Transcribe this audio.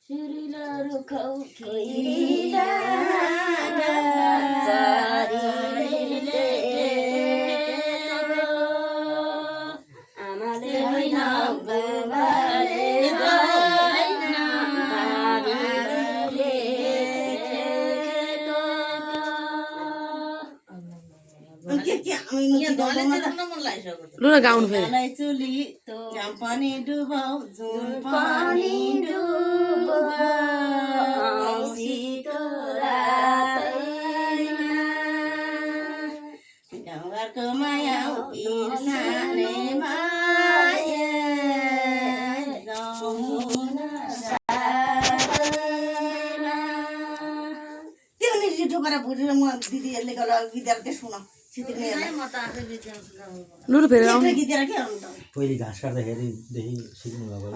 सुरिलो खौ खिरिला चारीले आमाले होइन बुबाले होइन बाबुले लुना गाउनु फेरि चुली झ्याम पनि डुबाउ जुन पनि डुबाउ औँसीको रातैमा गाउँघरको माया बिर्साने माया जाउन साथैमा त्यो नि ढोका भुटेर म दिदीहरूले गएर विद्यार्थी सुन लुनु फेरि गीत के गर्नु त पहिले घाँस काट्दाखेरिदेखि सिक्नु भएको